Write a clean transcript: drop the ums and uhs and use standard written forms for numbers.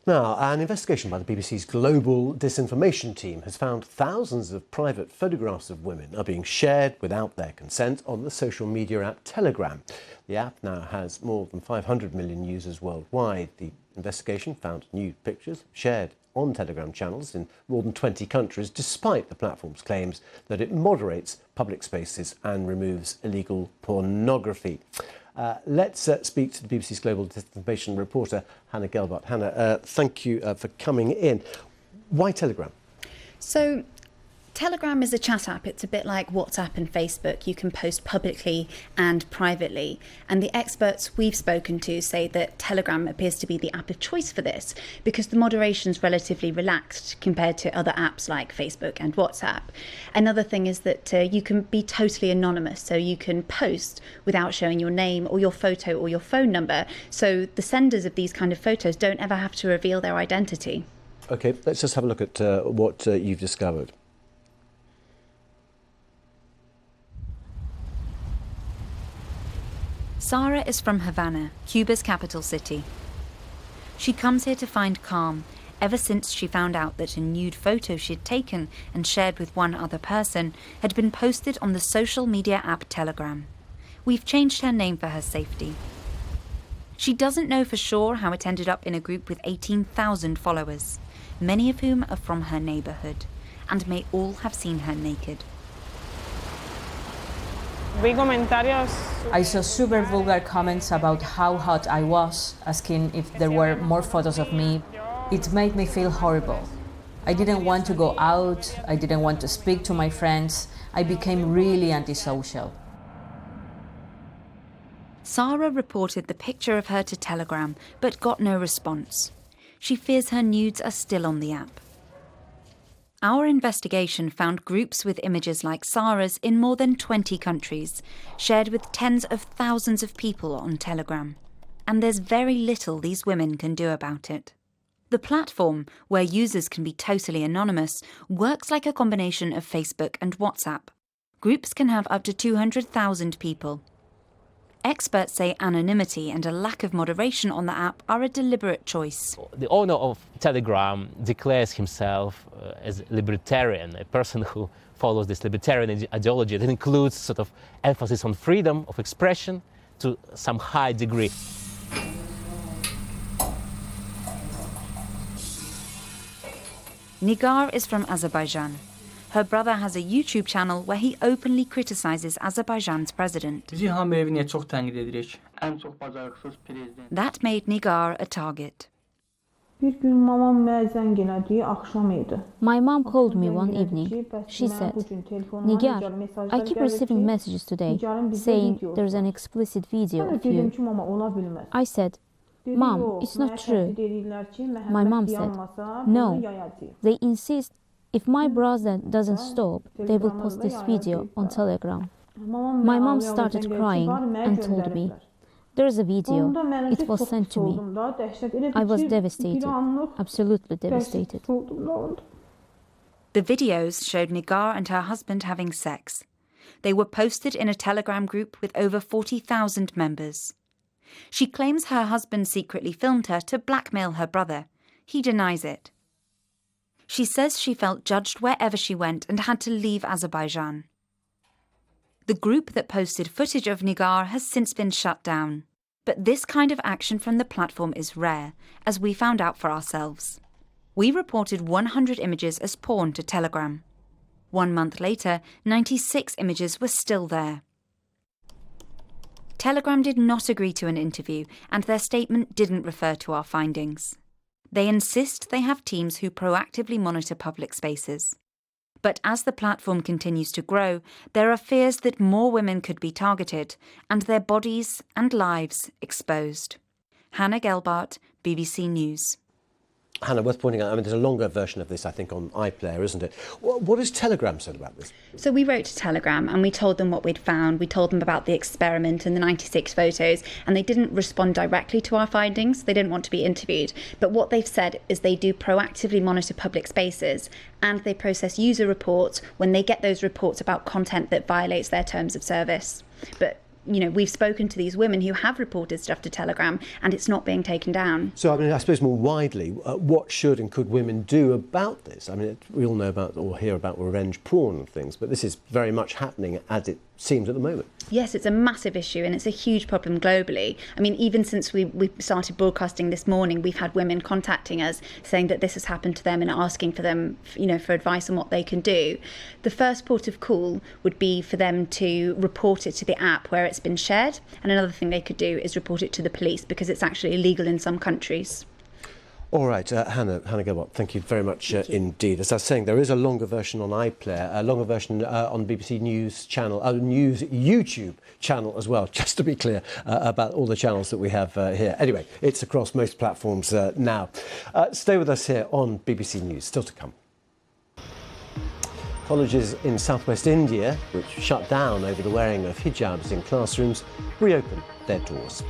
Now, an investigation by the BBC's global disinformation team has found thousands of private photographs of women are being shared without their consent on the social media app Telegram. The app now has more than 500 million users worldwide. The investigation found nude pictures shared on Telegram channels in more than 20 countries, despite the platform's claims that it moderates public spaces and removes illegal pornography. Let's speak to the BBC's global disinformation reporter, Hannah Gelbart. Hannah, thank you for coming in. Why Telegram? So, Telegram is a chat app. It's a bit like WhatsApp and Facebook. You can post publicly and privately. And the experts we've spoken to say that Telegram appears to be the app of choice for this because the moderation's relatively relaxed compared to other apps like Facebook and WhatsApp. Another thing is that you can be totally anonymous. So you can post without showing your name or your photo or your phone number. So the senders of these kind of photos don't ever have to reveal their identity. OK, let's just have a look at what you've discovered. Sara is from Havana, Cuba's capital city. She comes here to find calm ever since she found out that a nude photo she'd taken and shared with one other person had been posted on the social media app Telegram. We've changed her name for her safety. She doesn't know for sure how it ended up in a group with 18,000 followers, many of whom are from her neighbourhood, and may all have seen her naked. I saw super vulgar comments about how hot I was, asking if there were more photos of me. It made me feel horrible. I didn't want to go out, I didn't want to speak to my friends. I became really antisocial. Sara reported the picture of her to Telegram, but got no response. She fears her nudes are still on the app. Our investigation found groups with images like Sara's in more than 20 countries, shared with tens of thousands of people on Telegram. And there's very little these women can do about it. The platform, where users can be totally anonymous, works like a combination of Facebook and WhatsApp. Groups can have up to 200,000 people. Experts say anonymity and a lack of moderation on the app are a deliberate choice. The owner of Telegram declares himself as libertarian, a person who follows this libertarian ideology that includes sort of emphasis on freedom of expression to some high degree. Nigar is from Azerbaijan. Her brother has a YouTube channel where he openly criticizes Azerbaijan's president. That made Nigar a target. My mom called me one evening. She said, "Nigar, I keep receiving messages today saying there's an explicit video of you." I said, "Mom, it's not true." My mom said, "No, they insist if my brother doesn't stop, they will post this video on Telegram." My mom started crying and told me, "There's a video. It was sent to me." I was devastated, absolutely devastated. The videos showed Nigar and her husband having sex. They were posted in a Telegram group with over 40,000 members. She claims her husband secretly filmed her to blackmail her brother. He denies it. She says she felt judged wherever she went and had to leave Azerbaijan. The group that posted footage of Nigar has since been shut down. But this kind of action from the platform is rare, as we found out for ourselves. We reported 100 images as porn to Telegram. 1 month later, 96 images were still there. Telegram did not agree to an interview, and their statement didn't refer to our findings. They insist they have teams who proactively monitor public spaces. But as the platform continues to grow, there are fears that more women could be targeted and their bodies and lives exposed. Hannah Gelbart, BBC News. Hannah, worth pointing out, I mean, there's a longer version of this, I think, on iPlayer, isn't it? What has Telegram said about this? So we wrote to Telegram and we told them what we'd found. We told them about the experiment and the 96 photos, and they didn't respond directly to our findings. They didn't want to be interviewed. But what they've said is they do proactively monitor public spaces and they process user reports when they get those reports about content that violates their terms of service. But we've spoken to these women who have reported stuff to Telegram, and it's not being taken down. So, I mean, I suppose more widely, what should and could women do about this? I mean, we all know about or hear about revenge porn and things, but this is very much happening as it seems at the moment. Yes, it's a massive issue, and it's a huge problem globally. I mean, even since we started broadcasting this morning, we've had women contacting us saying that this has happened to them and asking for them, for advice on what they can do. The first port of call would be for them to report it to the app where it's been shared, and another thing they could do is report it to the police, because it's actually illegal in some countries. All right, Hannah Gelbart, thank you very much indeed. As I was saying, there is a longer version on iPlayer, a longer version on BBC News channel, News YouTube channel as well, just to be clear about all the channels that we have here. Anyway, it's across most platforms now. Stay with us here on BBC News, still to come. Colleges in southwest India, which shut down over the wearing of hijabs in classrooms, reopen their doors.